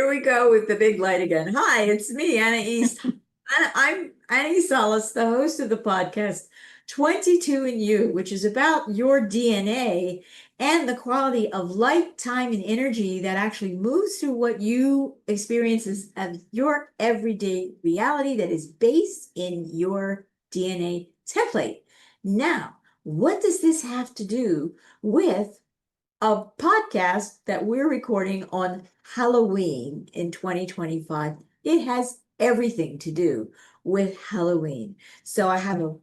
here we go with the big light again. Hi, it's me, Anna East. I'm Anna East Salas, the host of the podcast 22 and You, which is about your DNA and the quality of light, time, and energy that actually moves through what you experience as your everyday reality that is based in your DNA template. Now, what does this have to do with a podcast that we're recording on Halloween in 2025? It has everything to do with Halloween. So I have a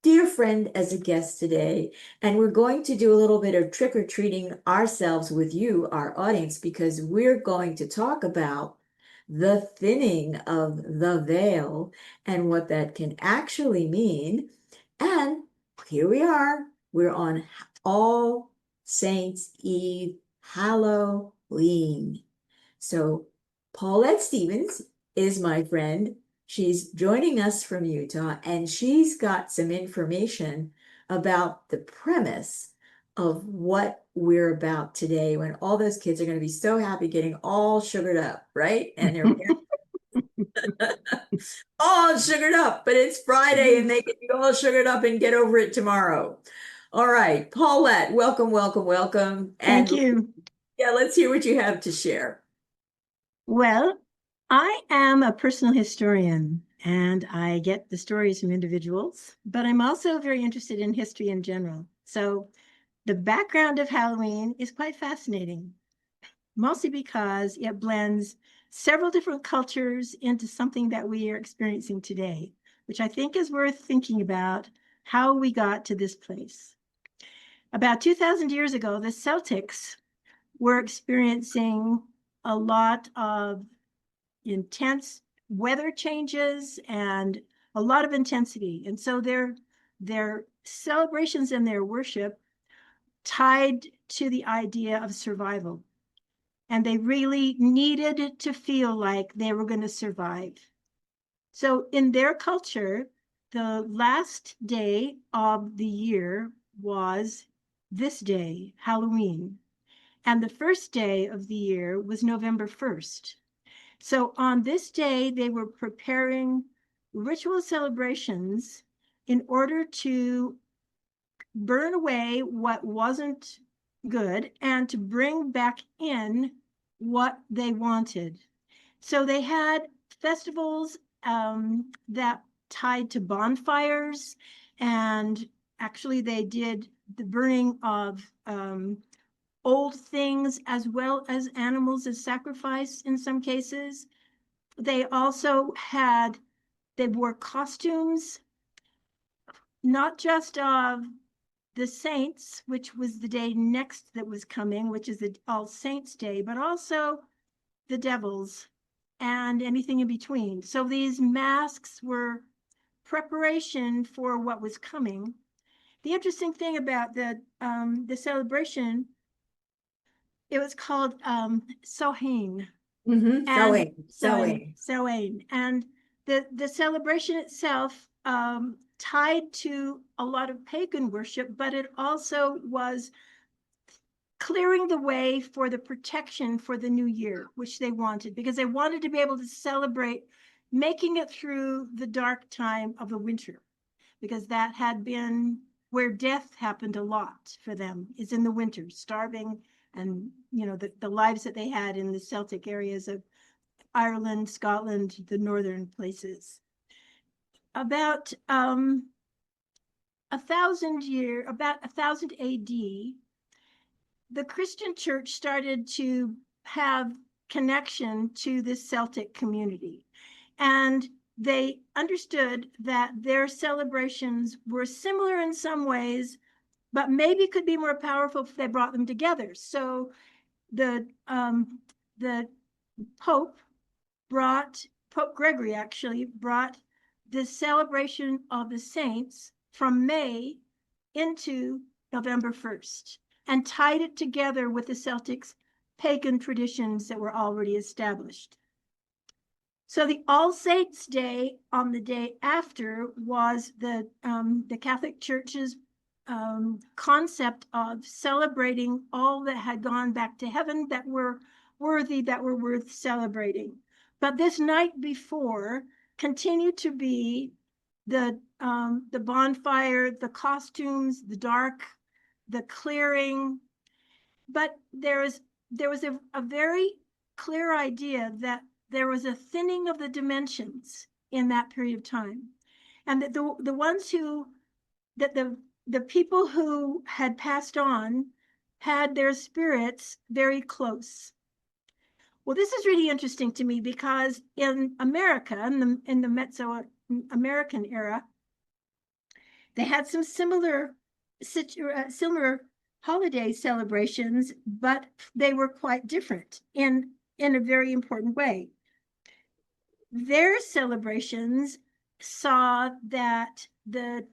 dear friend as a guest today, and we're going to do a little bit of trick or treating ourselves with you, our audience, because we're going to talk about the thinning of the veil and what that can actually mean. And here we are. We're on All Saints Eve, Halloween. So Paulette Stevens is my friend. She's joining us from Utah, and she's got some information about the premise of what we're about today when all those kids are going to be so happy getting all sugared up, right? And they're all sugared up, but it's Friday and they can be all sugared up and get over it tomorrow. All right, Paulette, welcome, welcome, welcome. Thank And you. yeah, let's hear what you have to share. Well, I am a personal historian and I get the stories from individuals, but I'm also very interested in history in general. So the background of Halloween is quite fascinating, mostly because it blends several different cultures into something that we are experiencing today, which I think is worth thinking about how we got to this place. About 2,000 years ago, the Celtics were experiencing a lot of intense weather changes and a lot of intensity. And so their celebrations and their worship tied to the idea of survival. And they really needed to feel like they were going to survive. So in their culture, the last day of the year was this day, Halloween. And the first day of the year was November 1st. So on this day, they were preparing ritual celebrations in order to burn away what wasn't good and to bring back in what they wanted. So they had festivals that tied to bonfires, and actually they did the burning of old things as well as animals as sacrifice in some cases. They also they wore costumes, not just of the saints, which was the day next that was coming, which is the All Saints Day, but also the devils and anything in between. So these masks were preparation for what was coming. The interesting thing about the celebration, it was called Samhain. And Samhain. And the celebration itself tied to a lot of pagan worship, but it also was clearing the way for the protection for the new year, which they wanted, because they wanted to be able to celebrate making it through the dark time of the winter, because that had been where death happened a lot for them, is in the winter, starving, and the lives that they had in the Celtic areas of Ireland, Scotland, the northern places. About about 1,000 AD, the Christian church started to have connection to this Celtic community. And they understood that their celebrations were similar in some ways, but maybe could be more powerful if they brought them together. So the Pope Gregory actually brought the celebration of the saints from May into November 1st and tied it together with the Celtics' pagan traditions that were already established. So the All Saints Day on the day after was the Catholic Church's concept of celebrating all that had gone back to heaven that were worthy, that were worth celebrating. But this night before continued to be the bonfire, the costumes, the dark, the clearing. But there was a very clear idea that there was a thinning of the dimensions in that period of time, and that the ones who that the people who had passed on had their spirits very close. Well, this is really interesting to me because in America, in the Mesoamerican era, they had some similar holiday celebrations, but they were quite different in a very important way. Their celebrations saw that the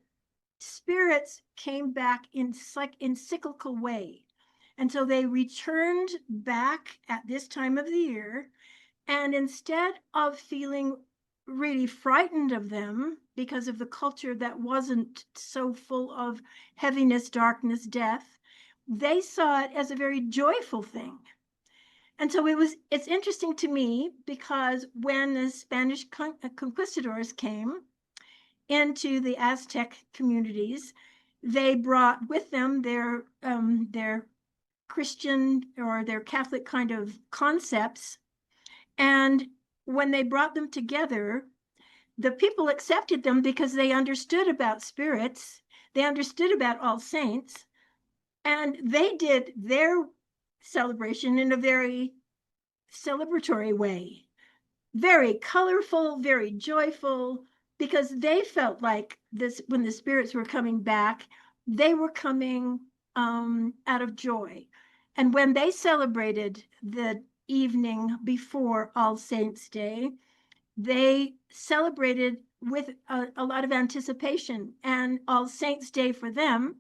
spirits came back in cyclical way. And so they returned back at this time of the year. And instead of feeling really frightened of them because of the culture that wasn't so full of heaviness, darkness, death, they saw it as a very joyful thing. And so it's interesting to me because when the Spanish conquistadors came into the Aztec communities, they brought with them their Christian or their Catholic kind of concepts. And when they brought them together, the people accepted them because they understood about spirits, they understood about All Saints, and they did their celebration in a very celebratory way, very colorful, very joyful, because they felt like this when the spirits were coming back, they were coming out of joy. And when they celebrated the evening before All Saints Day, they celebrated with a lot of anticipation. And All Saints Day for them,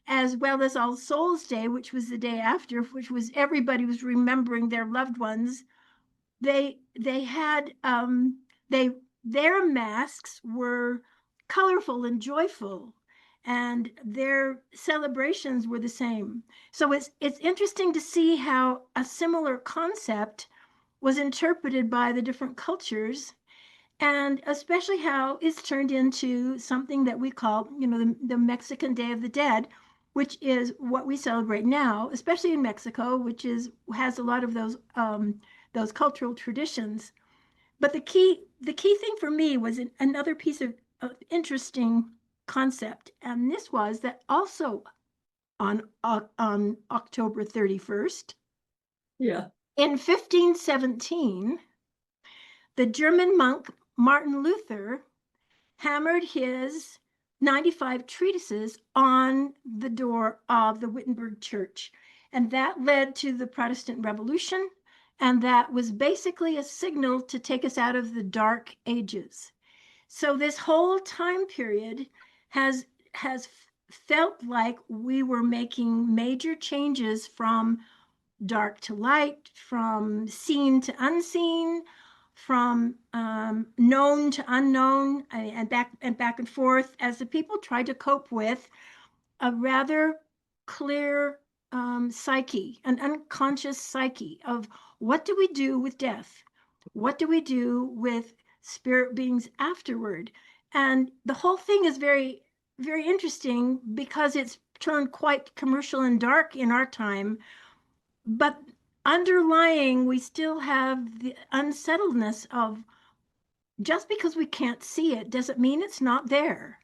as well as All Souls Day, which was the day after, which was everybody was remembering their loved ones, they had they their masks were colorful and joyful, and their celebrations were the same. So it's interesting to see how a similar concept was interpreted by the different cultures, and especially how it's turned into something that we call, the Mexican Day of the Dead, which is what we celebrate now, especially in Mexico, which has a lot of those cultural traditions. But the key thing for me was another piece of interesting concept, and this was that also on October 31st, Yeah. in 1517, the German monk Martin Luther hammered his 95 treatises on the door of the Wittenberg Church. And that led to the Protestant Revolution. And that was basically a signal to take us out of the Dark Ages. So this whole time period has felt like we were making major changes from dark to light, from seen to unseen, from known to unknown, and back and forth, as the people tried to cope with a rather clear psyche, an unconscious psyche of what do we do with death? What do we do with spirit beings afterward? And the whole thing is very, very interesting because it's turned quite commercial and dark in our time, but underlying, we still have the unsettledness of just because we can't see it doesn't mean it's not there.